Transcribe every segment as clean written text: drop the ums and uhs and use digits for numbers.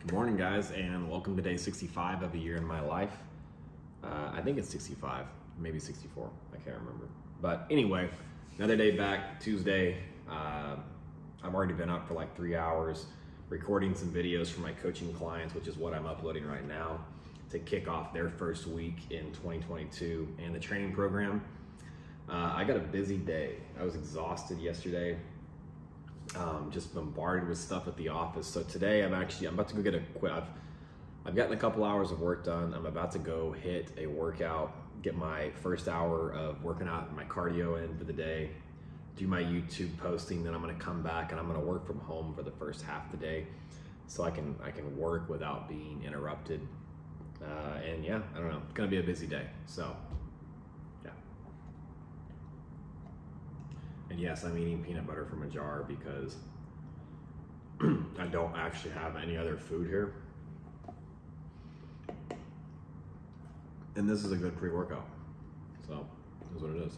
Good morning, guys, and welcome to day 65 of a year in my life. I think it's 65, maybe 64, I can't remember. But anyway, another day back, Tuesday. I've already been up for like 3 hours recording some videos for my coaching clients, which is what I'm uploading right now to kick off their first week in 2022 and the training program. I got a busy day. I was exhausted yesterday. Just bombarded with stuff at the office. So today I'm about to go get I've gotten a couple hours of work done. I'm about to go hit a workout, get my first hour of working out and my cardio in for the day, do my YouTube posting, then I'm gonna come back and I'm gonna work from home for the first half of the day so I can work without being interrupted. And yeah, I don't know, it's gonna be a busy day. So yeah. And yes, I'm eating peanut butter from a jar because I don't actually have any other food here. And this is a good pre-workout. So, that's what it is.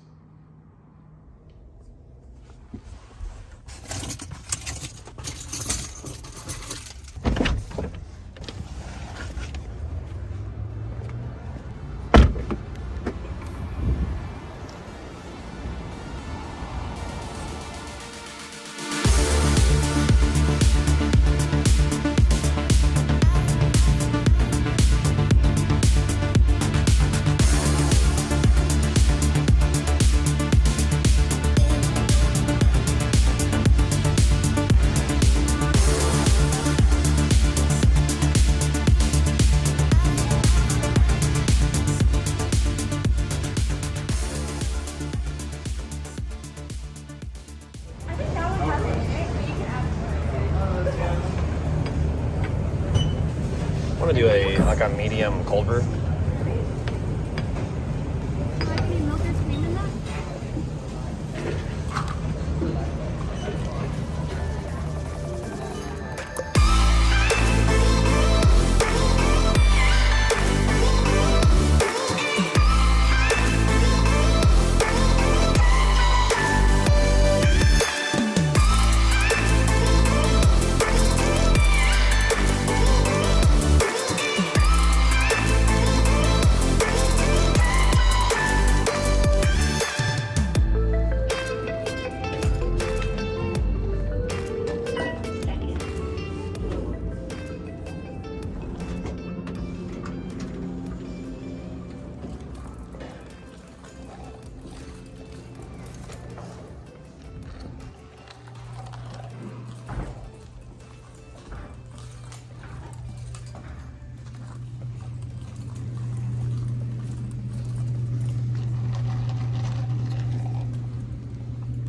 I want to do a medium cold brew. Any milk or cream in that?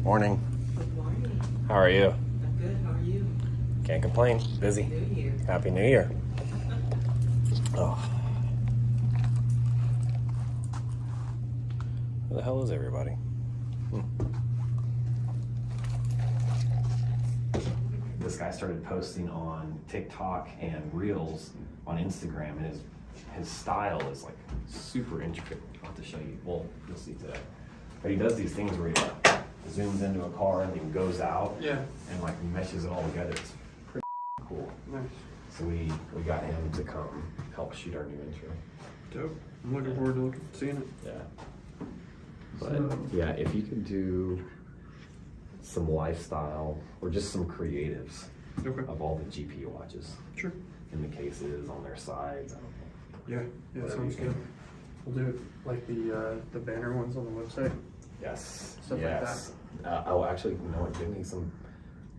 Morning. Good morning. How are you? I'm good. How are you? Can't complain. Busy. New Year. Happy New Year. Oh. Where the hell is everybody? This guy started posting on TikTok and Reels on Instagram, and his style is like super intricate. I'll have to show you. Well, you'll see today. But he does these things where he like zooms into a car and then goes out and like meshes it all together. It's pretty cool. Nice. So we got him to come help shoot our new intro. Dope. I'm looking forward to seeing it. Yeah. But So- yeah, if you could do some lifestyle or just some creatives Okay. of all the GP watches Sure. in the cases on their sides. I don't know. Yeah. Yeah. Whatever Sounds you good. can. We'll do it like the banner ones on the website. Yes. Stuff like yes. Oh, actually, you know what? Give me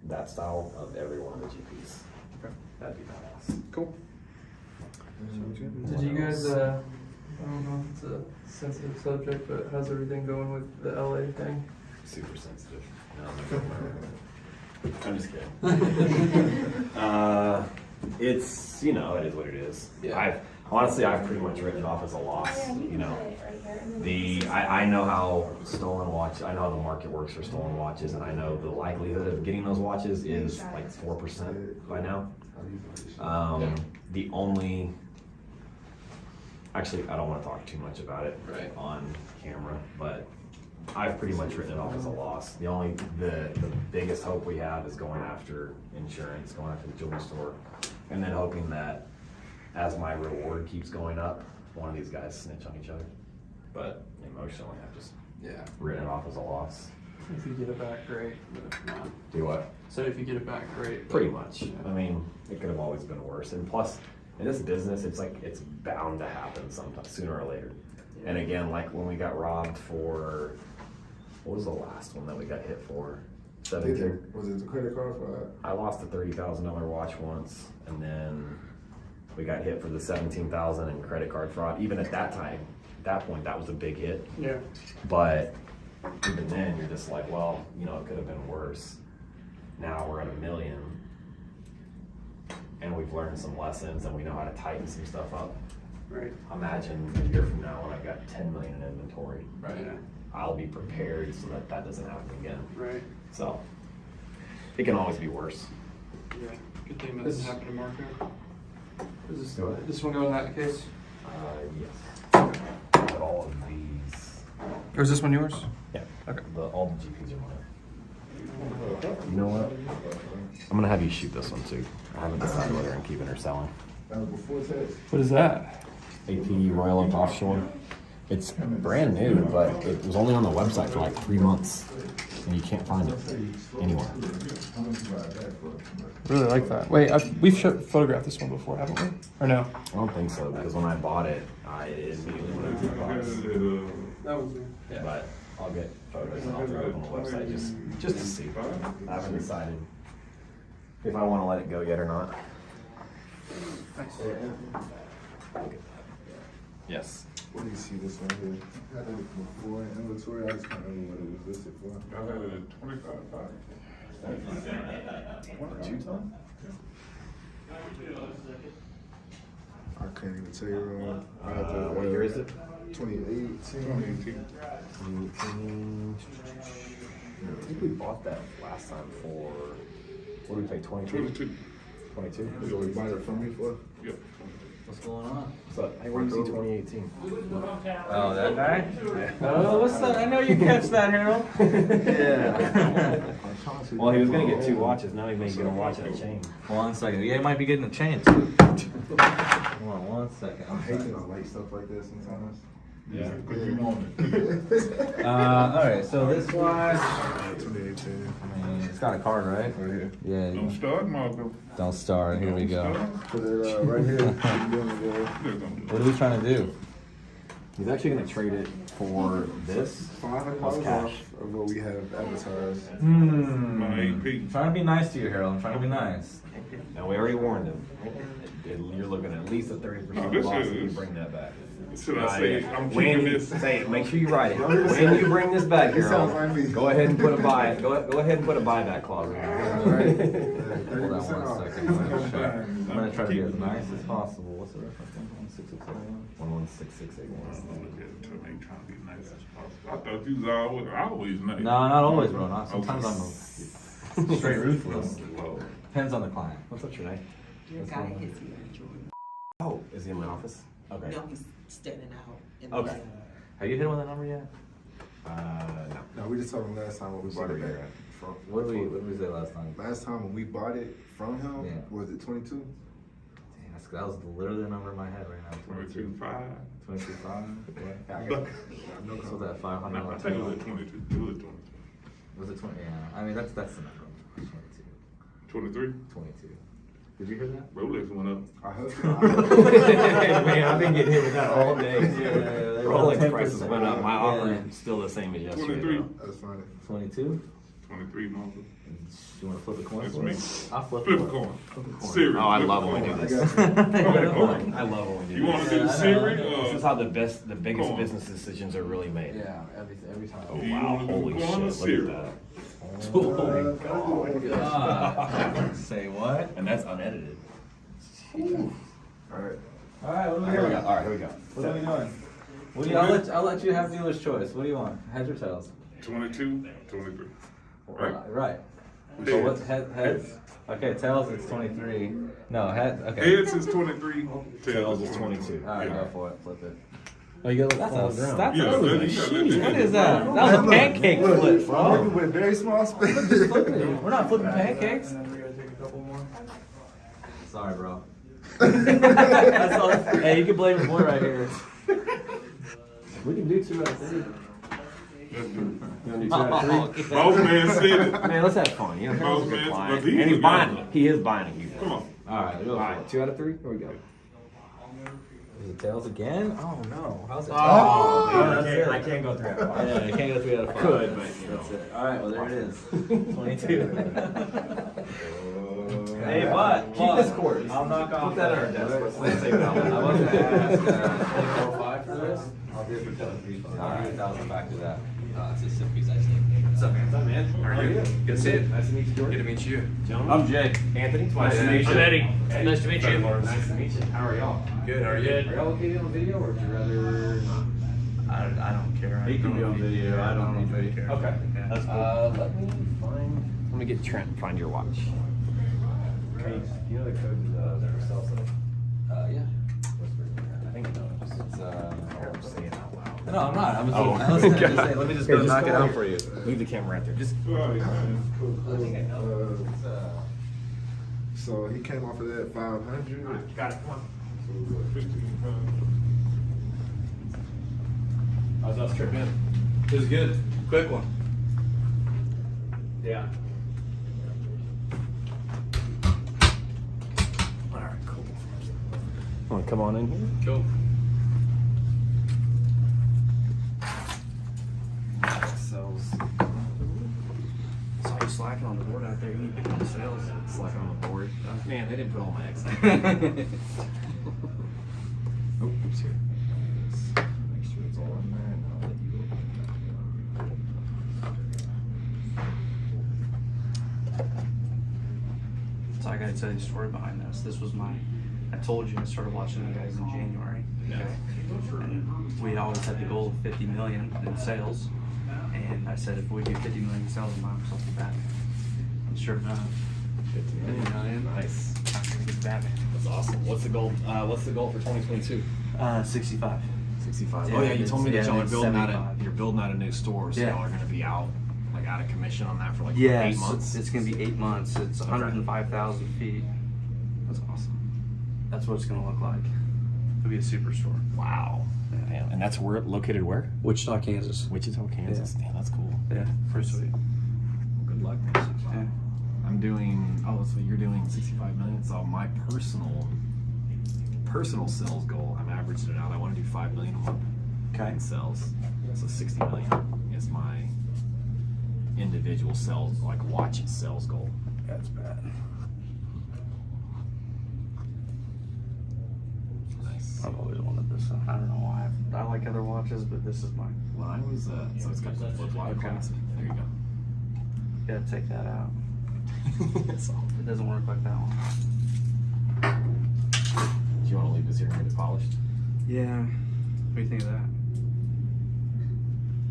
that style of every one of the GPs. Okay. That'd be badass. Cool. Sounds good. Did you guys, I don't know if it's a sensitive subject, but how's everything going with the LA thing? Super sensitive. No, I'm just kidding. It's, it is what it is. Yeah. I've pretty much written it off as a loss. I know how I know how the market works for stolen watches, and I know the likelihood of getting those watches is like 4% by now. The only Actually, I don't want to talk too much about it on camera, but I've pretty much written it off as a loss. The biggest hope we have is going after insurance, going after the jewelry store. And then hoping that as my reward keeps going up, one of these guys snitch on each other. But emotionally, I've just written it off as a loss. If you get it back, great. But if not, Do what? so if you get it back, great. but- Pretty much. I mean, it could have always been worse. And plus, in this business, it's like it's bound to happen sometime, sooner or later. And again, like when we got robbed for, what was the last one that we got hit for? 17. Was it the credit card fraud? I lost a $30,000 watch once, and then we got hit for the $17,000 in credit card fraud. Even at that time, at that point, that was a big hit. Yeah. But even then, you're just like, well, you know, it could have been worse. Now we're at $1 million, and we've learned some lessons, and we know how to tighten some stuff up. Right. Imagine a year from now when I've got 10 million in inventory. Right. Yeah. I'll be prepared so that that doesn't happen again. Right. So it can always be worse. Yeah. Good thing that doesn't happen to Marco. Is Go ahead. this one go in that case? Yes. But all of these. Or is this one yours? Yeah. Okay. All the GPs are mine. You know what? I'm gonna have you shoot this one too. I haven't decided whether I'm keeping or selling. That was before tax. What is that? AP Royal Oak Offshore. It's brand new, but it was only on the website for like 3 months, and you can't find it anywhere. Really like that. Wait, we've photographed this one before, haven't we? Or no? I don't think so because when I bought it, I immediately went into the box. That was me. But I'll get photos and I'll throw it on the website just to see. I haven't decided if I want to let it go yet or not. Yes. What do you see this one here? Had it before in inventory. I just can't remember what it was listed for. I had it at 25.5. What, a two-ton? I can't even tell you. I had to, What year is it? 2018. 2018. 2018. I think we bought that last time for, what did we pay, 22? 22. 22? So we bought it from me for? Yep. What's going on? So, hey, where do you see 2018? Oh, that guy? Oh, what's up? I know you catch that, Harold. Yeah. Well, he was gonna get 2 watches, now he may get a watch and a chain. 1 second. Yeah, he might be getting a chain too. Hold on 1 second. I hate that I like stuff like that sometimes. Yeah, because you want it. Alright, so this watch, 2018. I mean, it's got a card, right? Right here. Yeah. Don't start, Marco. Don't start. Here we go. Put it right here. What are we trying to do? He's actually gonna trade it for this. $500 Plus cash. off of what we have advertised. My AP. I'm trying to be nice to you, Harold. I'm trying to be nice. Now, we already warned him. You're looking at least a 30% This loss if you is- bring that back. Should I say, I'm When keeping you- this? Say it, make sure you write it. When you bring this back, He sounds Harold, like me. go ahead and put a buy, go ahead and put a buyback clause in there. Hold on 30% 1 off. second. I'm gonna try to be as nice as possible. What's the reference? 16681. 116681. I ain't trying to be nice as possible. I thought you was always nice. No, not always, bro. Not sometimes I'm straight ruthless. Lord. Depends on the client. What's up, Trinae? Your guy is here, Jordan. Oh, is he in my office? Okay. No, he's standing out. In the Okay. Have you hit him with that number yet? No. No, we just told him last time when we bought it back from. What did we say last time? Last time when we bought it from him, Yeah. was it 22? Damn, that was literally the number in my head right now. 22.5. 22.5. What? I got it. No So that No, I $500. think it was 22. It was 22. Was it 20? Yeah. I mean, that's the number. 22. 23. 22. Did you hear that? Rolex went up. I heard Man, I've been getting hit with that all day. Yeah, Rolex 10%. prices went up. My Yeah. offer is still the same as yesterday. 23. though. That's funny. 22? 23, Marco. You want to flip a coin? That's for me. us? I'll flip Flip a it. coin. Flip a coin. Serious. Oh, I love when we do I this. got you. I love when we do You want this. to do Yeah, I know. Siri This is or? how the biggest Coin. business decisions are really made. Yeah, every time. Oh Do you wow, wanna do holy coin or shit, look Siri? at that. Oh God. Say what? And that's unedited. Alright. All right, what are we Here we doing? go. All right, here we go. What are we doing? What do you, I'll let you have dealer's choice. What do you want? Heads or tails? 22, 23. Right? Right. So what's heads? Okay, tails it's 23. No, head. Okay. Heads is 23. Tails is 22. All right, Yeah. go for it. Flip it. Oh, you got That's fall a ground. that's Yeah, a let what it- is let that? it- That was a pancake flip, bro. Working with very small space. We're not flipping pancakes. And then we gotta take a couple more. So Sorry, bro. That's all. Hey, you can blame your boy right here. We can do 2 out of 3. Let's do You want to do 2 out of 3? it. Boss man said it. Man, let's have fun. You know, Boss Harold's a good man, client. but he's And he's a buying. gambler. He is buying a used Come one. on. All right, All right, 2 out of 3. Here we go. Is it tails again? Oh no. How's it? Oh, Oh, that's it. I can't go 3 out of 5. Yeah, I can't go 3 out of 5. Could, but, you That's know. it. All right, well there it is. 22. Hey, Hey, but but keep this quarter. I'll knock off. Put that on our desk. Let's take that one. I was gonna ask 24.5 for this. I'll do it for 23. I'll give 1,000 back to that. It's a sip piece, I think. What's up, man? What's up, man? How are you? Good to see you. Nice to meet you, Good Jordan. to meet you. Gentlemen. I'm Jake. Anthony. Nice to meet you. I'm Eddie. Nice to meet you. Nice to meet you. How are y'all? Good, how are you? Are y'all okay on video, or would you rather not? I don't care. He can be on video. I don't need video. care. Okay. Yeah. That's cool. Let me find. Let me get Trent and find your watch. Okay. You know the code for cell phone? Yeah. I think it knows. It's I'm saying it out loud. No, I'm not. Oh, I was gonna okay. just say, let me just Here, go knock go it out here. for you. Leave the camera right there. Just. I think I know. So he came off of that 500. Got it. Come on. 15 pounds. How's us trip in? It was good. Quick one. Yeah. All right, cool. Want to come on in here? Cool. Cells. Saw you slacking on the board out there. You need to pick up the sales. It's like on the board. Man, they didn't put all my eggs. Oh, oops, here. Make sure it's all in there, and I'll let you open So I gotta tell you a story behind this. This was I told you I started watching you guys in January. Yeah. And we always had the goal of 50 million in sales. And I said if we do 50 million in sales, I'll knock something back. And sure enough, 50 million. Nice. I'm gonna get Batman. That's awesome. What's the goal? What's the goal for 2022? 65. 65. Yeah, Oh yeah, you told me that yeah, y'all are it's building out 75. you're building out a new store, so Yeah. y'all are gonna be out of commission on that for like Yeah, 8 months. it's gonna be 8 months. It's Okay. 105,000 feet. That's awesome. That's what it's gonna look like. It'll be a superstore. Wow. Damn. And that's located where? Wichita, Kansas. Wichita, Kansas. Yeah. Damn, that's cool. Yeah, pretty sweet. Good luck, man. Yeah. I'm doing. Oh, so you're doing 65 million. So my personal sales goal, I'm averaging it out. I want to do 5 million a month in sales. So 60 million is my individual sales, like watch sales goal. That's bad. Nice. I've always wanted this. I don't know why. I like other watches, but this is mine. Mine was so it's got the flip flop Okay. clasp. There you go. Gotta take that out. That's all. It doesn't work like that one. Do you want to leave this here and get it polished? Yeah. What do you think of that?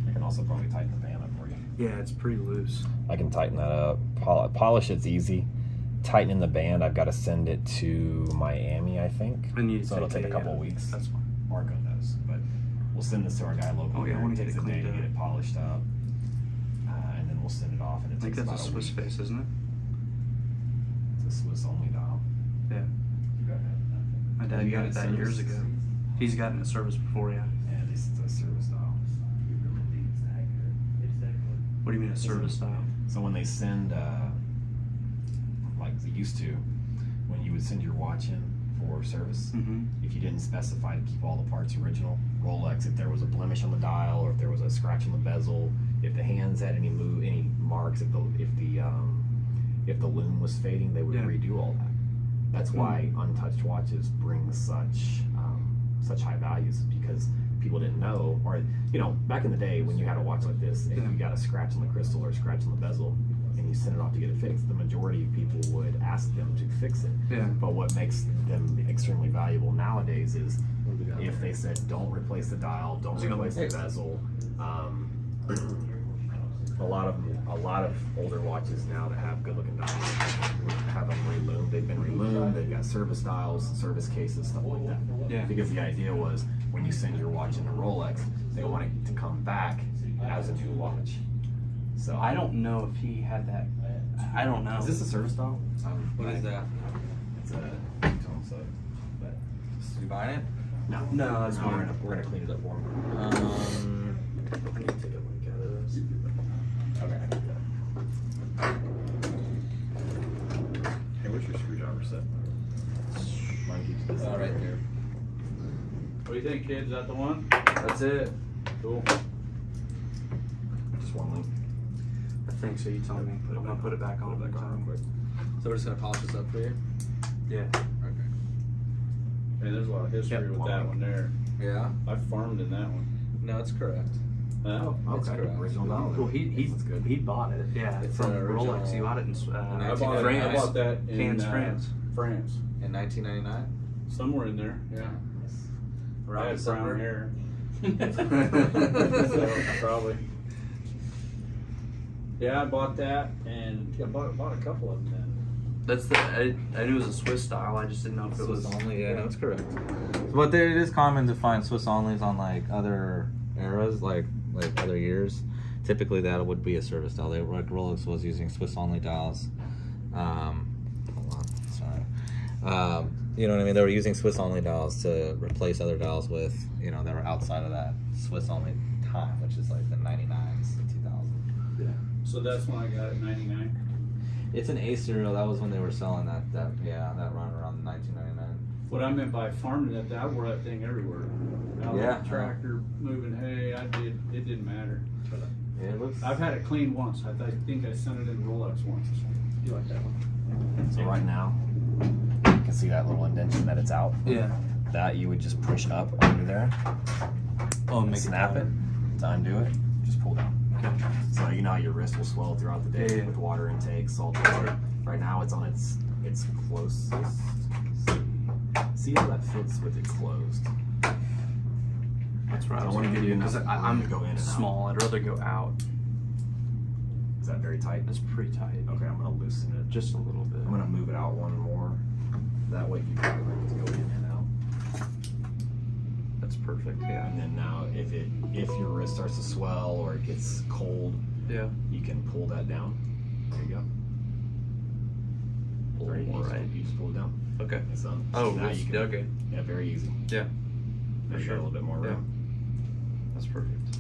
I can also probably tighten the band up for you. Yeah, it's pretty loose. I can tighten that up. Polish it's easy. Tightening the band, I've got to send it to Miami, I think. I need to So it'll take take a the, couple of weeks. That's fine. Marco knows, but we'll send this to our guy locally. Oh, yeah, I wanna It get takes it a day cleaned to up. get it polished up, and then we'll send it off. And it I think takes that's a about Swiss week. face, isn't it? It's a Swiss only dial. Yeah. My dad You got got it it that years serviced? ago. He's gotten it serviced before, yeah. Yeah, this is a service dial. What do you mean a service style? So when they send, like they used to, when you would send your watch in for service, Mm-hmm. if you didn't specify to keep all the parts original, Rolex, if there was a blemish on the dial or if there was a scratch on the bezel, if the hands had any marks, if the loom was fading, they would Yeah. redo all that. That's why untouched watches bring such high values, because people didn't know, or back in the day when you had a watch like this and Yeah. you got a scratch on the crystal or a scratch on the bezel and you sent it off to get it fixed, the majority of people would ask them to fix it. Yeah. But what makes them extremely valuable nowadays is if they said don't replace the dial, don't replace the bezel. A lot of older watches now that have good looking dials have them reloomed. They've been reloomed. They've got service dials, service cases, stuff like that. Yeah. Because the idea was when you send your watch into Rolex, they want it to come back as a new watch. So I don't know if he had that. I don't know. Is this a service dial? What is that? It's a You buying it? No, No, that's we're fine. gonna clean it up for him. I need to take a look at this. Okay. Hey, where's your screwdriver set? Mine keeps this. Oh, right there. What do you think, kids? Is that the one? That's it. Cool. Just one link. I think so. You tell me. I'm gonna put it back on. Put it back on real quick. So we're just gonna polish this up for you? Yeah. Okay. Hey, there's a lot of history Yep. with that one there. Yeah? I farmed in that one. No, it's correct. Huh? That's Okay. correct. Original dollar. Well, he bought it. Yeah, It's from an original- Rolex. He bought it in I bought, France. I bought that in Cannes, France. France. In 1999? Somewhere in there, yeah. I Around had brown December? hair. So, probably. Yeah, I bought that, and I bought a couple of them then. That's the. I knew it was a Swiss style. I just didn't know if it was. Swiss only, yeah, no, it's correct. But there, it is common to find Swiss onlys on like other eras, like other years. Typically, that would be a service dial. Like Rolex was using Swiss only dials. Hold on, sorry. You know what I mean? They were using Swiss only dials to replace other dials with, you know, that were outside of that Swiss only time, which is like the 99s, the 2000s. Yeah. So that's when I got it, 99. It's an A serial. That was when they were selling that run around 1999. What I meant by farming it, I wore that thing everywhere. Out Yeah. on the tractor, moving hay, it didn't matter. Yeah, it looks. I've had it cleaned once. I think I sent it in Rolex once. You like that one? So right now, you can see that little indentation that it's out. Yeah. That you would just push up under there. Oh, and make snap it to undo it. Just pull down. Okay. So you know how your wrist will swell throughout the day Yeah. with water intake, salt water. Right now it's on its closest. See how that fits with it closed. That's right. I I was wanna gonna give do you because enough I'm room to go in and out. small. I'd rather go out. Is that very tight? That's pretty tight. Okay, I'm gonna loosen it. Just a little bit. I'm gonna move it out one more. That way you got room to go in and out. That's perfect. Yeah. And then now if your wrist starts to swell or it gets cold, Yeah. you can pull that down. There you go. Pull Very more, easy. right? You just pull it down. Okay. It's done. Oh, now it's, you can, okay. Yeah, very easy. Yeah. There you go, a little bit more Yeah. room. That's perfect.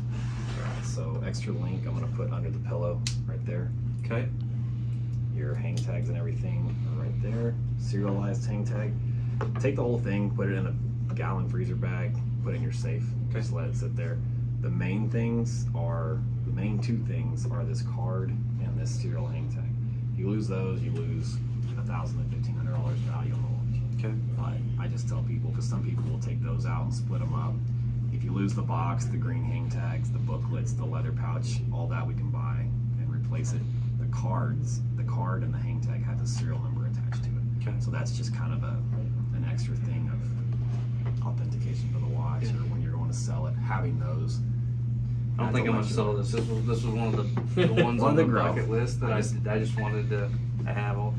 Alright, so extra link I'm gonna put under the pillow right there. Okay. Your hang tags and everything are right there. Serialized hang tag. Take the whole thing, put it in a gallon freezer bag, put it in your safe. Just let it sit there. The main two things are this card and this serial hang tag. If you lose those, you lose $1,000 to $1,500 value on the watch. Okay. But I just tell people, because some people will take those out and split them up. If you lose the box, the green hang tags, the booklets, the leather pouch, all that we can buy and replace it. The card and the hang tag have the serial number attached to it. Okay. So that's just kind of an extra thing of authentication for the watch, or when you're going to sell it, having those. I don't think I'm gonna sell this. This was one of the ones One on of the the grow. bucket list that I just wanted to have all.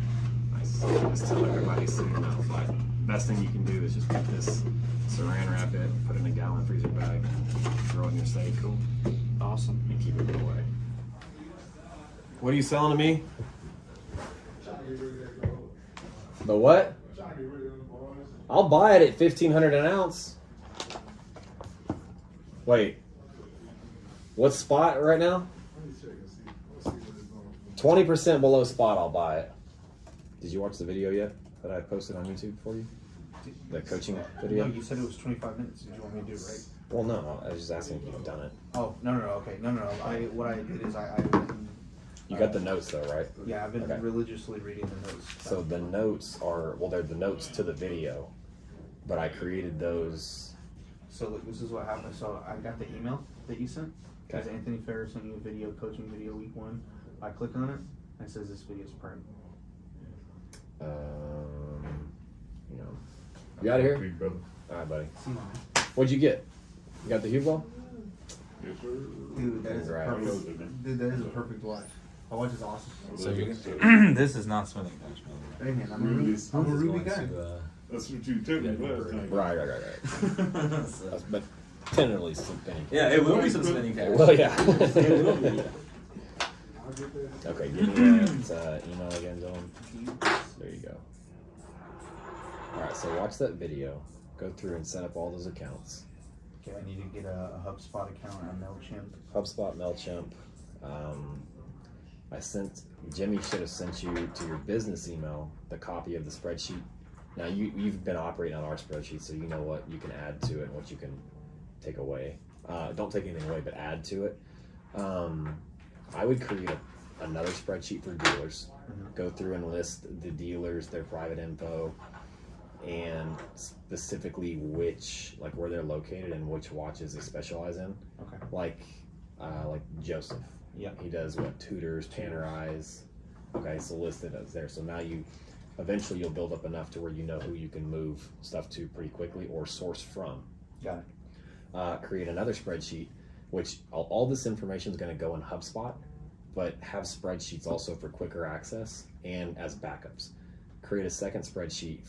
Nice. Just tell everybody so you know. But best thing you can do is just put this saran wrap it, put it in a gallon freezer bag, throw it in your safe. Cool. Awesome. And keep it away. What are you selling to me? The what? I'll buy it at $1,500 an ounce. Wait. What's spot right now? 20% below spot, I'll buy it. Did you watch the video yet that I posted on YouTube for you? The coaching video? No, you said it was 25 minutes. Did you want me to do it right? Well, no, I was just asking if you've done it. Oh, no, okay. No. What I did is I You got the notes though, right? yeah, I've been Okay. religiously reading the notes. So the notes are, well, they're the notes to the video, but I created those. So look, this is what happened. So I got the email that you sent. Because Okay. Anthony Ferris sent you a video, coaching video week 1. I click on it, and it says this video's prime. You know, you out of here? Big brother. All right, buddy. See you, man. What'd you get? You got the Hublot? Yes, sir. Dude, that is Right. perfect. Dude, that is a perfect watch. My watch is awesome. So this is not Smith & Cash, Hey man, I'm a Ruby guy. That's what you told me last time. Right. But tentatively some penny. Yeah, it will be some spinning cash. Well, yeah. Okay, give me that email again, Dylan. There you go. Alright, so watch that video. Go through and set up all those accounts. Okay, I need to get a HubSpot account and a MailChimp. HubSpot, MailChimp. Jimmy should have sent you to your business email the copy of the spreadsheet. Now you've been operating on our spreadsheet, so you know what you can add to it and what you can take away. Don't take anything away, but add to it. I would create another spreadsheet for dealers. Go through and list the dealers, their private info, and specifically where they're located and which watches they specialize in. Okay. Like Joseph. Yeah. He does what? Tutors, Tannerized. Okay, so listed as there. So now eventually you'll build up enough to where you know who you can move stuff to pretty quickly or source from. Got it. Create another spreadsheet, which all this information is going to go in HubSpot, but have spreadsheets also for quicker access and as backups. Create a second spreadsheet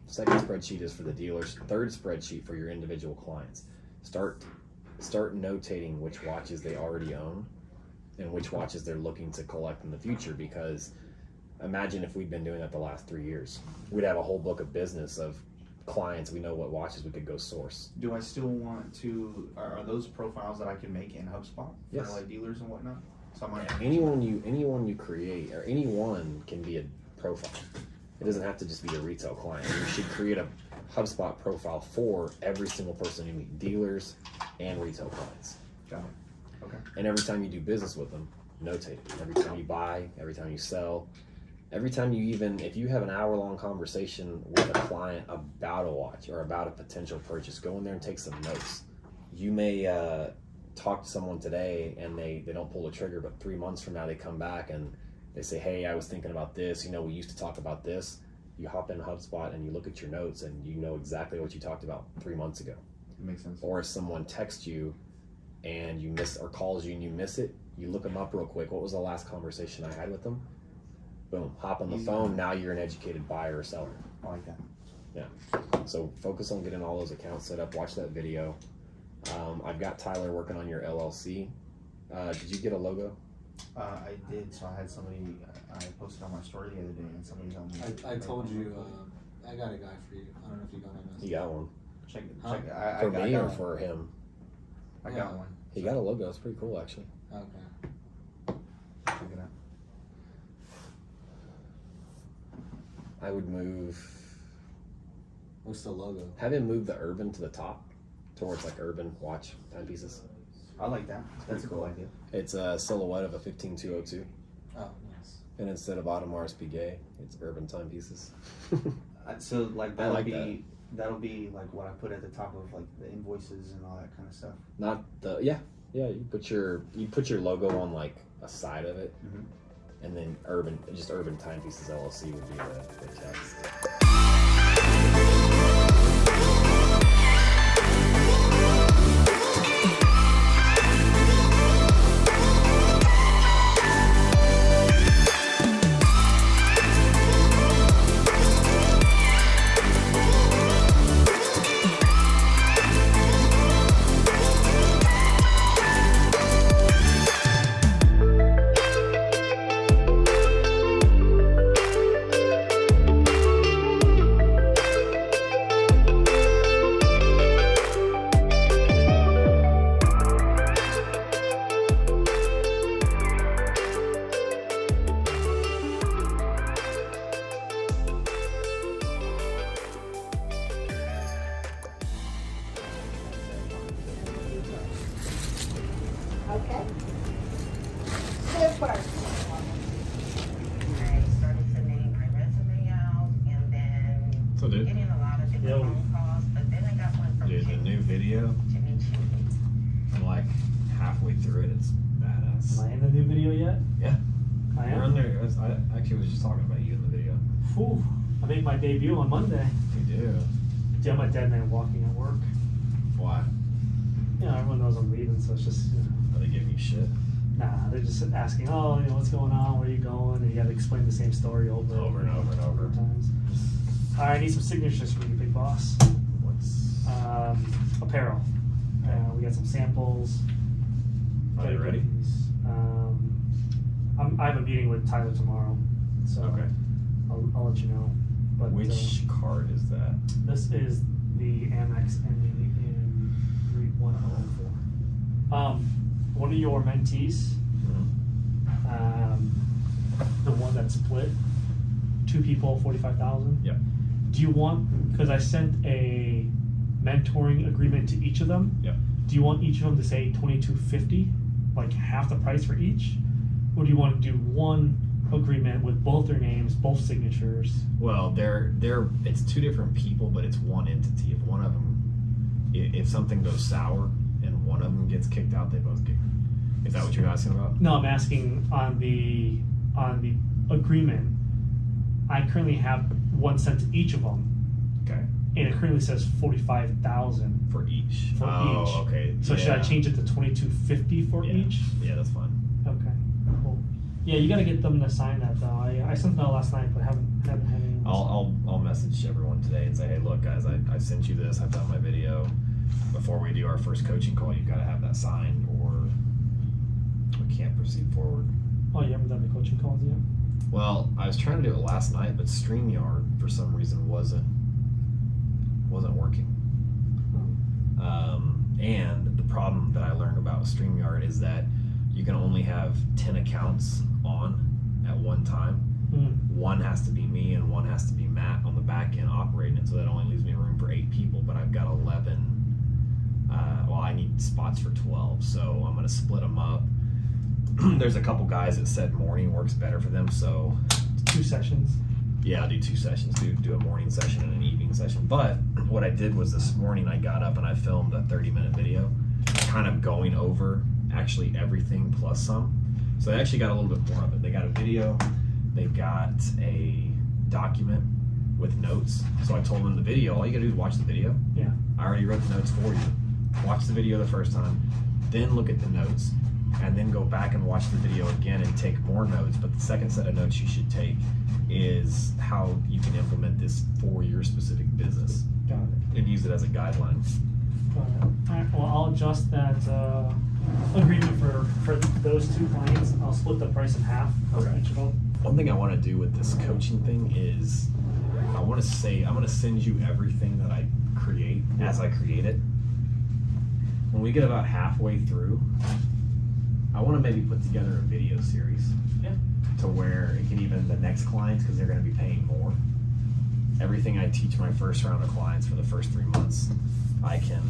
second spreadsheet is for the dealers, third spreadsheet for your individual clients. Start notating which watches they already own and which watches they're looking to collect in the future, because imagine if we'd been doing that the last 3 years. We'd have a whole book of business of clients. We know what watches we could go source. Do I still want to? Are those profiles that I can make in HubSpot Yes. for like dealers and whatnot? So I might. Anyone you create, or anyone can be a profile. It doesn't have to just be a retail client. You should create a HubSpot profile for every single person you meet, dealers and retail clients. Got it. Okay. And every time you do business with them, notate it. Every time you buy, every time you sell, every time if you have an hour-long conversation with a client about a watch or about a potential purchase, go in there and take some notes. You may talk to someone today and they don't pull the trigger, but 3 months from now they come back and they say, hey, I was thinking about this, we used to talk about this. You hop in HubSpot and you look at your notes and you know exactly what you talked about 3 months ago. Makes sense. Or if someone texts you and you miss, or calls you and you miss it, you look them up real quick. What was the last conversation I had with them? Boom, hop on the phone. Now you're an educated buyer or seller. I like that. Yeah. So focus on getting all those accounts set up. Watch that video. I've got Tyler working on your LLC. Did you get a logo? I did. So I had somebody. I posted on my story the other day, and somebody told me. I told you, I got a guy for you. I don't know if you got my message. He got one. Check. Huh? For I me got or one. for him? I got one. He got a logo. It's pretty cool, actually. Okay. Check it out. I would move. What's the logo? Have him move the urban to the top, towards like urban watch timepieces. I like that. That's a cool idea. It's a silhouette of a 15202, Oh, nice. and instead of Audemars Piguet, it's urban timepieces. So like I that'll like be that'll be like what I put at the top of like the invoices and all that kind of stuff. Not the yeah. You put your logo on like a side of it, Mhm. and then urban timepieces LLC would be the text. Okay. Super. I started sending my resume out and then So dude, getting a lot of different phone calls, but then I got one from the new video, Jimmy Choo. I'm like halfway through it. It's badass. Am I in the new video yet? Yeah. I We're am. in there. I actually was just talking about you in the video. Whew. I make my debut on Monday. You do. Yeah, I'm a dead man walking at work. Why? You know, everyone knows I'm leaving, so it's just, Are they giving you shit? nah, they're just asking, oh, what's going on, where are you going? And you gotta explain the same story over and over. times. All right, I need some signatures from you, big boss. What's? Apparel. We got some samples. Are they ready? I have a meeting with Tyler tomorrow, so Okay. I'll let you know. But Which card is that? this is the Amex ending in 31004. One of your mentees, the one that split, 2 people, 45,000. Yep. Do you want? Because I sent a mentoring agreement to each of them. Yep. Do you want each of them to say 2250, like half the price for each, or do you want to do one agreement with both their names, both signatures? Well, it's 2 different people, but it's one entity. If one of them, if something goes sour and one of them gets kicked out, they both get. Is that what you're asking about? No, I'm asking on the agreement. I currently have one sent to each of them, Okay. and it currently says 45,000 For each. for Oh, each. okay. So should I Yeah. change it to 2250 for Yeah. each? Yeah, that's fine. Okay. Cool. Yeah, you got to get them to sign that though. I sent them out last night, but haven't had any. I'll message everyone today and say, hey, look, guys, I sent you this. I've done my video. Before we do our first coaching call, you've got to have that signed, or we can't proceed forward. Oh, you haven't done the coaching calls yet? Well, I was trying to do it last night, but StreamYard for some reason wasn't working. And the problem that I learned about StreamYard is that you can only have 10 accounts on at one time. One has to be me and one has to be Matt on the back end operating it, so that only leaves me room for 8 people, but I've got 11. Well, I need spots for 12, so I'm going to split them up. There's a couple guys that said morning works better for them, so 2 sessions. yeah, I'll do 2 sessions. Do a morning session and an evening session. But what I did was this morning I got up and I filmed a 30-minute video, kind of going over actually everything plus some. So they actually got a little bit more of it. They got a video, they've got a document with notes. So I told them the video, all you gotta do is watch the video. Yeah. I already wrote the notes for you. Watch the video the first time, then look at the notes, and then go back and watch the video again and take more notes. But the second set of notes you should take is how you can implement this for your specific business Got it. and use it as a guideline. Got it. All right. Well, I'll adjust that agreement for those 2 clients. I'll split the price in half for Okay. each of them. One thing I want to do with this coaching thing is I'm going to send you everything that I create as I create it. When we get about halfway through, I want to maybe put together a video series. Yeah. To where it can even the next clients, because they're going to be paying more. Everything I teach my first round of clients for the first 3 months, I can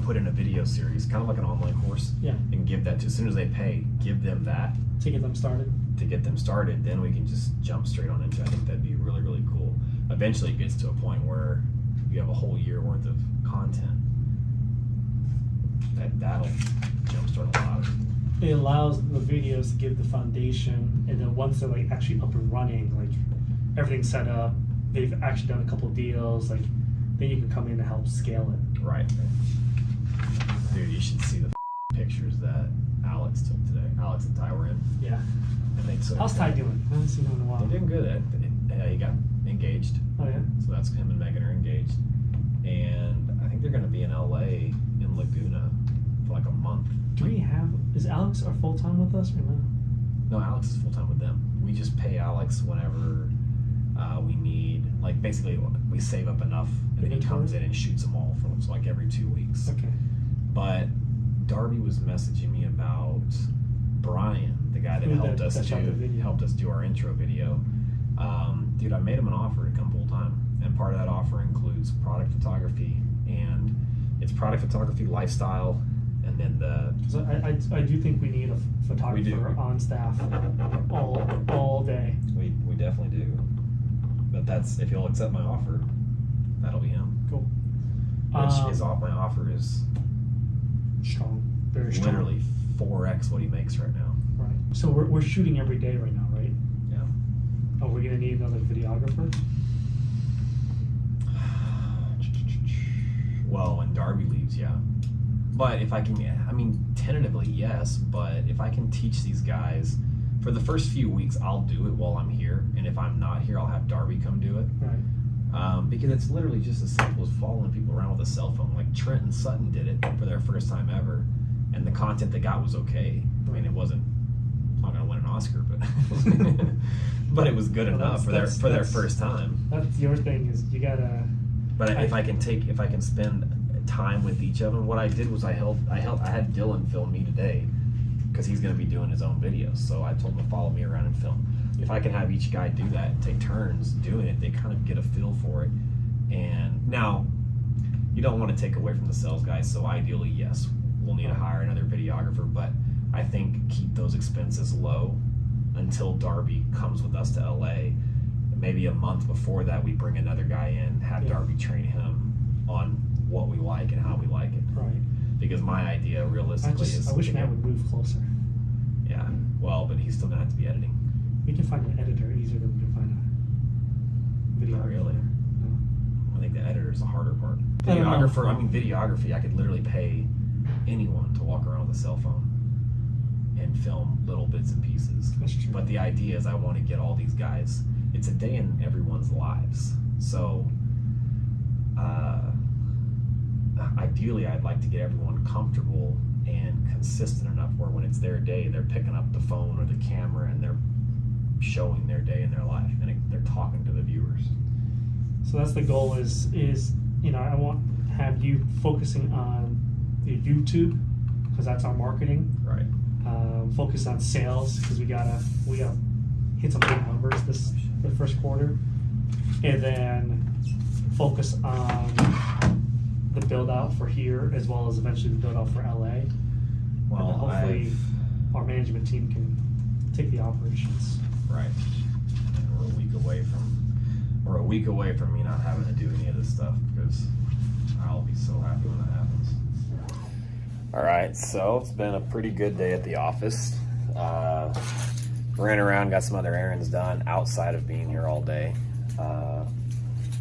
put in a video series, kind of like an online course. Yeah. And give that to, as soon as they pay, give them that To get them started. to get them started. Then we can just jump straight on into it. I think that'd be really, really cool. Eventually it gets to a point where you have a whole year worth of content. That'll jumpstart a lot of it. It allows the videos to give the foundation, and then once they're like actually up and running, like everything's set up, they've actually done a couple of deals, like then you can come in to help scale it. Right. Dude, you should see the pictures that Alex took today. Alex and Ty were in, Yeah. and they took. How's Ty doing? I haven't seen him in a while. They're doing good. He got engaged, Oh yeah. so that's him and Megan are engaged, and I think they're going to be in LA in Laguna for like a month. Do we have? Is Alex our full time with us or no? No, Alex is full time with them. We just pay Alex whenever we need. Like basically, we save up enough, and then he Inventory? comes in and shoots them all for us, like every 2 weeks. Okay. But Darby was messaging me about Brian, the guy that Who helped that us shot the video. do our intro video. Dude, I made him an offer to come full time, and part of that offer includes product photography, and it's product photography, lifestyle, and then the. So I do think we need a photographer on staff all day. We definitely do. But that's, if he'll accept my offer, that'll be him. Cool. Which is off. My offer is Strong. Very strong. literally 4x what he makes right now. Right. So we're shooting every day right now, right? Yeah. Are we gonna need another videographer? Well, when Darby leaves, yeah. But if I can, I mean, tentatively, yes. But if I can teach these guys for the first few weeks, I'll do it while I'm here. And if I'm not here, I'll have Darby come do it. Right. Because it's literally just as simple as following people around with a cell phone. Like Trent and Sutton did it for their first time ever, and the content they got was okay. I mean, it wasn't not gonna win an Oscar, but but it was good Well, enough that's- for their that's- first time. That's your thing is you gotta. But if I can spend time with each of them, what I did was I had Dylan film me today because he's going to be doing his own videos. So I told him to follow me around and film. If I can have each guy do that and take turns doing it, they kind of get a feel for it. And now, you don't want to take away from the sales guys. So ideally, yes, we'll need to hire another videographer. But I think keep those expenses low until Darby comes with us to LA. Maybe a month before that, we bring another guy in, have Darby train him on what we like and how we like it. Right. Because my idea, realistically, is I wish to Matt get- would move closer. Yeah, well, but he's still gonna have to be editing. We can find an editor easier than we can find a video. Not really. I think the editor is the harder part. I don't know. Videography, I could literally pay anyone to walk around with a cell phone and film little bits and pieces. That's true. But the idea is I want to get all these guys. It's a day in everyone's lives. So, ideally, I'd like to get everyone comfortable and consistent enough where when it's their day, they're picking up the phone or the camera and they're showing their day in their life and they're talking to the viewers. So that's the goal is I want to have you focusing on the YouTube because that's our marketing. Right. Focus on sales because we gotta hit some big numbers the first quarter, and then focus on the build out for here as well as eventually the build out for LA. And then Well, hopefully our management team can take the operations. Right. And we're a week away from me not having to do any of this stuff because I'll be so happy when that happens. All right, so it's been a pretty good day at the office. Ran around, got some other errands done outside of being here all day.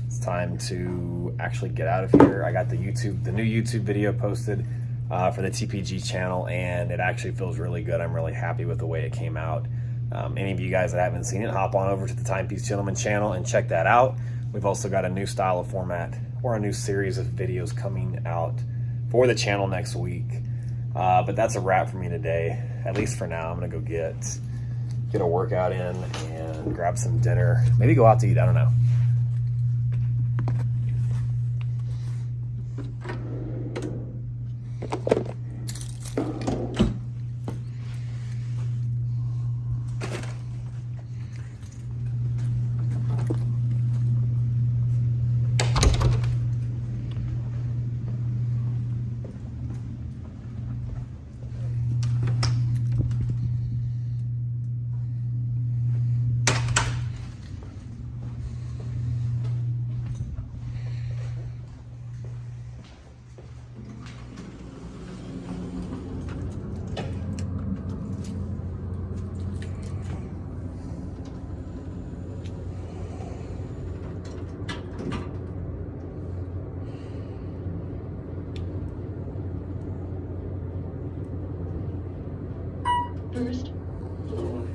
It's time to actually get out of here. I got the new YouTube video posted for the TPG channel, and it actually feels really good. I'm really happy with the way it came out. Any of you guys that haven't seen it, hop on over to the Timepiece Gentleman channel and check that out. We've also got a new style of format or a new series of videos coming out for the channel next week. But that's a wrap for me today, at least for now. I'm gonna go get a workout in and grab some dinner, maybe go out to eat, I don't know. First floor.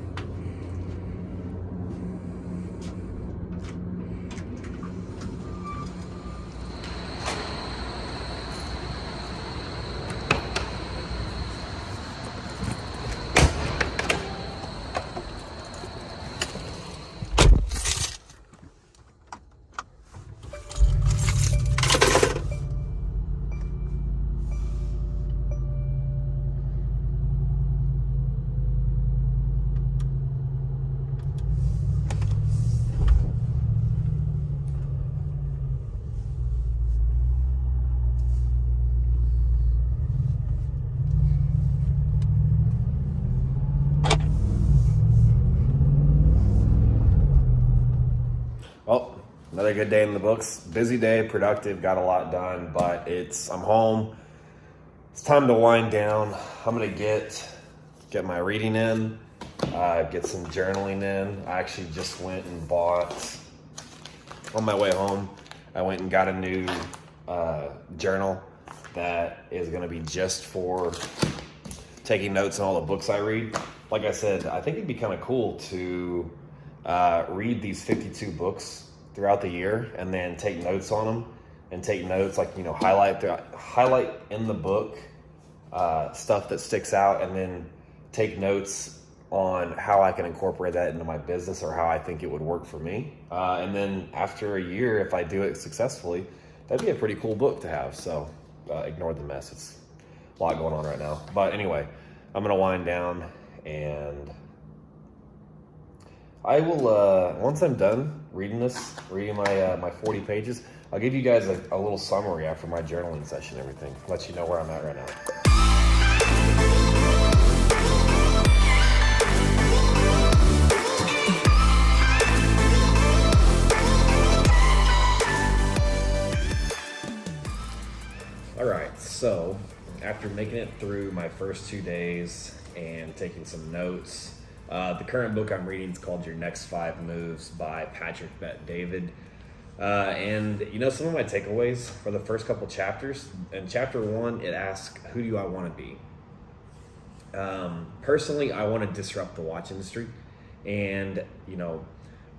Well, another good day in the books. Busy day, productive, got a lot done, but I'm home. It's time to wind down. I'm gonna get my reading in, get some journaling in. I actually just went and bought, on my way home, I went and got a new journal that is gonna be just for taking notes on all the books I read. Like I said, I think it'd be kind of cool to read these 52 books throughout the year and then take notes on them and take notes, like, highlight in the book stuff that sticks out and then take notes on how I can incorporate that into my business or how I think it would work for me. And then after a year, if I do it successfully, that'd be a pretty cool book to have. So ignore the mess. It's a lot going on right now. But anyway, I'm going to wind down, and I will, once I'm done reading my 40 pages, I'll give you guys a little summary after my journaling session and everything. Let you know where I'm at right now. All right, so after making it through my first 2 days and taking some notes, the current book I'm reading is called Your Next 5 Moves by Patrick Bet-David. And you know, some of my takeaways for the first couple chapters. In chapter 1, it asks, who do I want to be? Personally, I want to disrupt the watch industry. And, you know,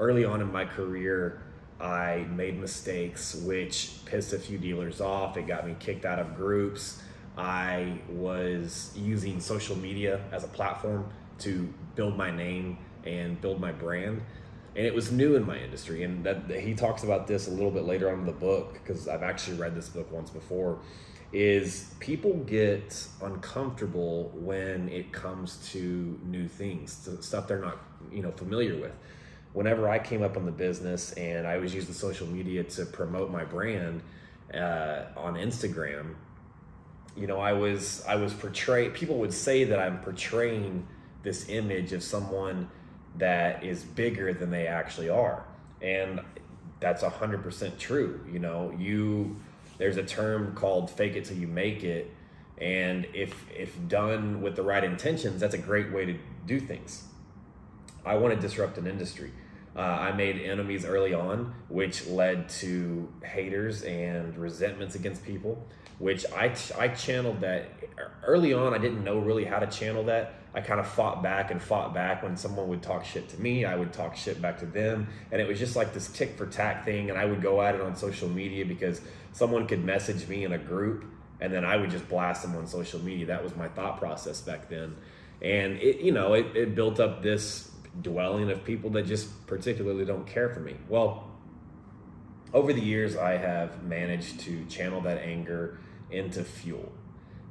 early on in my career, I made mistakes which pissed a few dealers off. It got me kicked out of groups. I was using social media as a platform to build my name and build my brand. And it was new in my industry. And that he talks about this a little bit later on in the book, because I've actually read this book once before, is people get uncomfortable when it comes to new things, stuff they're not, you know, familiar with. Whenever I came up in the business and I was using social media to promote my brand on Instagram, you know, I was portrayed, people would say that I'm portraying this image of someone that is bigger than they actually are. And that's 100% true. You know, there's a term called fake it till you make it. And if done with the right intentions, that's a great way to do things. I want to disrupt an industry. I made enemies early on, which led to haters and resentments against people, which I channeled that early on. I didn't know really how to channel that. I kind of fought back when someone would talk shit to me. I would talk shit back to them. And it was just like this tick for tack thing. And I would go at it on social media because someone could message me in a group and then I would just blast them on social media. That was my thought process back then. And it built up this dwelling of people that just particularly don't care for me. Well, over the years, I have managed to channel that anger into fuel.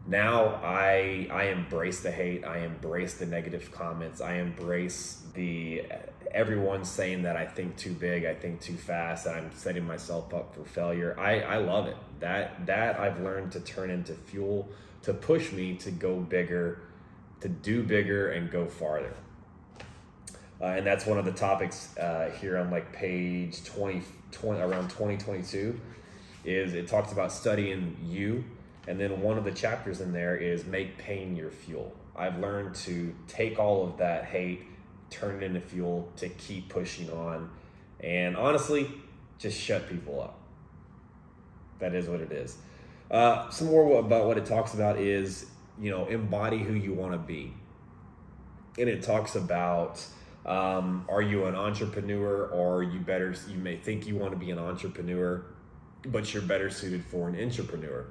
Now I embrace the hate. I embrace the negative comments. I embrace everyone saying that I think too big, I think too fast, that I'm setting myself up for failure. I love it. That I've learned to turn into fuel to push me to go bigger, to do bigger and go farther. And that's one of the topics here on like page 20, around 2022, is it talks about studying you. And then one of the chapters in there is make pain your fuel. I've learned to take all of that hate, turn it into fuel to keep pushing on. And honestly, just shut people up. That is what it is. Some more about what it talks about is, embody who you want to be. And it talks about, are you an entrepreneur, or you may think you want to be an entrepreneur, but you're better suited for an intrapreneur.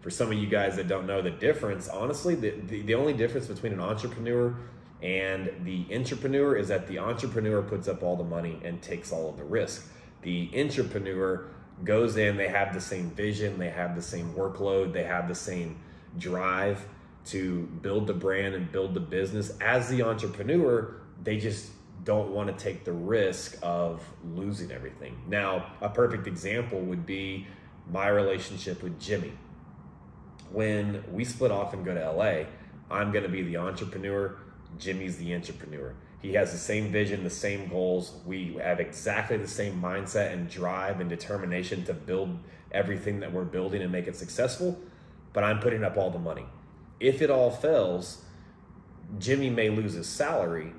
For some of you guys that don't know the difference, honestly, the only difference between an entrepreneur and the intrapreneur is that the entrepreneur puts up all the money and takes all of the risk. The intrapreneur goes in, they have the same vision, they have the same workload, they have the same drive to build the brand and build the business. As the entrepreneur, they just don't want to take the risk of losing everything. Now, a perfect example would be my relationship with Jimmy. When we split off and go to LA, I'm going to be the entrepreneur. Jimmy's the intrapreneur. He has the same vision, the same goals. We have exactly the same mindset and drive and determination to build everything that we're building and make it successful, but I'm putting up all the money. If it all fails, Jimmy may lose his salary,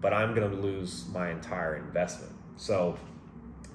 but I'm going to lose my entire investment. So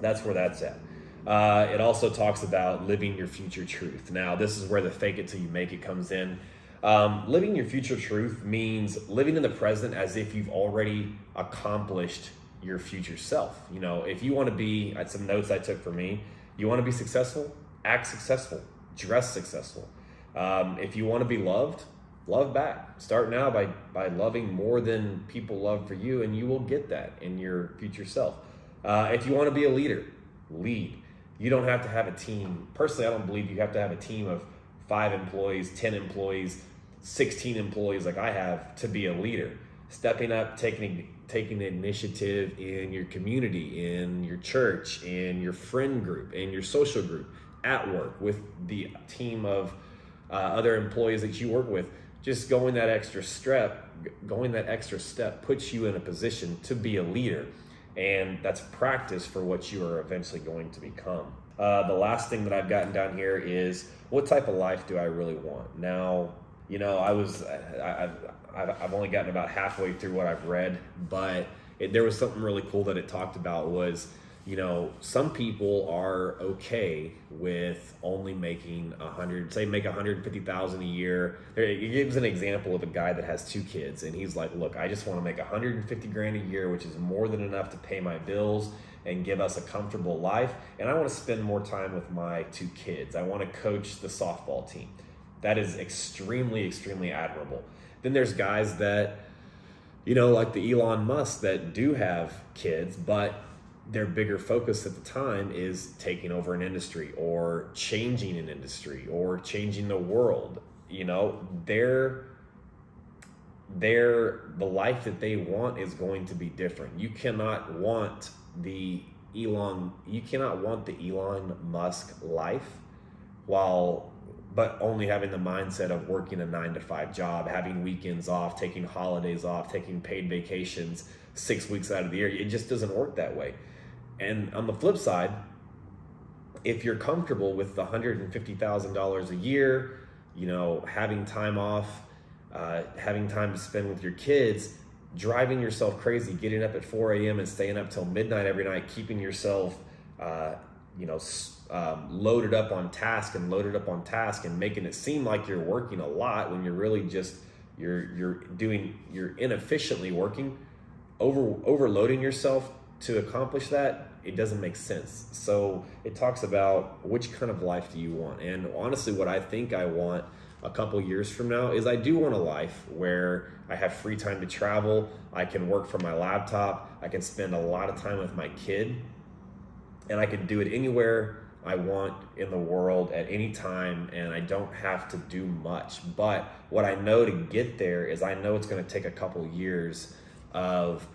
that's where that's at. It also talks about living your future truth. Now, this is where the fake it till you make it comes in. Living your future truth means living in the present as if you've already accomplished your future self. If you want to be, some notes I took for me, you want to be successful, act successful, dress successful. If you want to be loved, love back. Start now by loving more than people love for you, and you will get that in your future self. If you want to be a leader, lead. You don't have to have a team. Personally, I don't believe you have to have a team of 5 employees, 10 employees, 16 employees like I have to be a leader. Stepping up, taking the initiative in your community, in your church, in your friend group, in your social group, at work, with the team of other employees that you work with. Just going that extra step puts you in a position to be a leader. And that's practice for what you are eventually going to become. The last thing that I've gotten down here is, what type of life do I really want? Now, you know, I've only gotten about halfway through what I've read, but there was something really cool that it talked about was, you know, some people are okay with only making make $150,000 a year. It gives an example of a guy that has 2 kids, and he's like, look, I just want to make $150,000 a year, which is more than enough to pay my bills and give us a comfortable life. And I want to spend more time with my 2 kids. I want to coach the softball team. That is extremely, extremely admirable. Then there's guys that, you know, like the Elon Musk, that do have kids, but their bigger focus at the time is taking over an industry or changing an industry or changing the world. You know, the life that they want is going to be different. You cannot want the Elon Musk life but only having the mindset of working a 9-to-5 job, having weekends off, taking holidays off, taking paid vacations 6 weeks out of the year. It just doesn't work that way. And on the flip side, if you're comfortable with the $150,000 a year, you know, having time off, having time to spend with your kids, driving yourself crazy, getting up at 4 a.m. and staying up till midnight every night, keeping yourself, loaded up on task and making it seem like you're working a lot when you're really just, you're inefficiently working, overloading yourself to accomplish that. It doesn't make sense. So it talks about which kind of life do you want. And honestly, what I think I want a couple years from now is I do want a life where I have free time to travel. I can work from my laptop. I can spend a lot of time with my kid, and I can do it anywhere I want in the world at any time, and I don't have to do much. But what I know to get there is, I know it's going to take a couple years of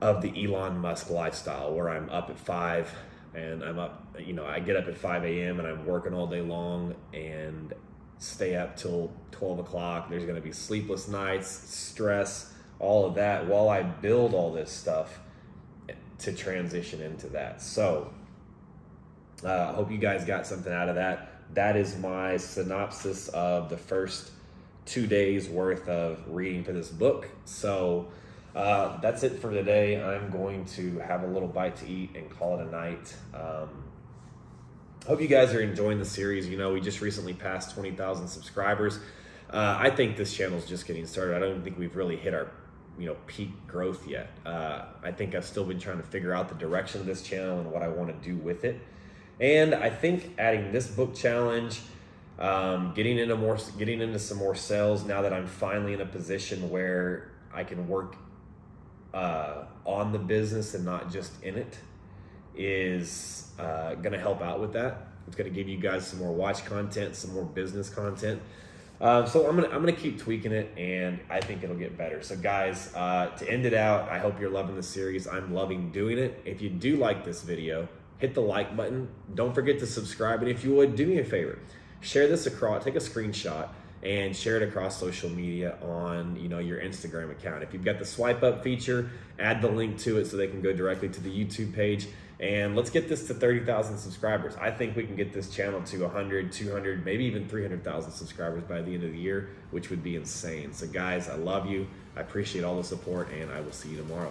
the Elon Musk lifestyle, where I'm up at 5 and I'm up, you know, I get up at 5 a.m. and I'm working all day long and stay up till 12 o'clock. There's going to be sleepless nights, stress, all of that, while I build all this stuff to transition into that. So I hope you guys got something out of that. That is my synopsis of the first 2 days worth of reading for this book. So that's it for today. I'm going to have a little bite to eat and call it a night. Hope you guys are enjoying the series. You know, we just recently passed 20,000 subscribers. I think this channel is just getting started. I don't think we've really hit our, peak growth yet. I think I've still been trying to figure out the direction of this channel and what I want to do with it. And I think adding this book challenge, getting into some more sales now that I'm finally in a position where I can work on the business and not just in it, is going to help out with that. It's going to give you guys some more watch content, some more business content. So I'm gonna keep tweaking it, and I think it'll get better. So guys, to end it out, I hope you're loving the series. I'm loving doing it. If you do like this video, hit the like button. Don't forget to subscribe, and if you would, do me a favor, share this across, take a screenshot and share it across social media on your Instagram account. If you've got the swipe up feature, add the link to it so they can go directly to the YouTube page. And let's get this to 30,000 subscribers. I think we can get this channel to 100, 200, maybe even 300,000 subscribers by the end of the year, which would be insane. So guys, I love you. I appreciate all the support, and I will see you tomorrow.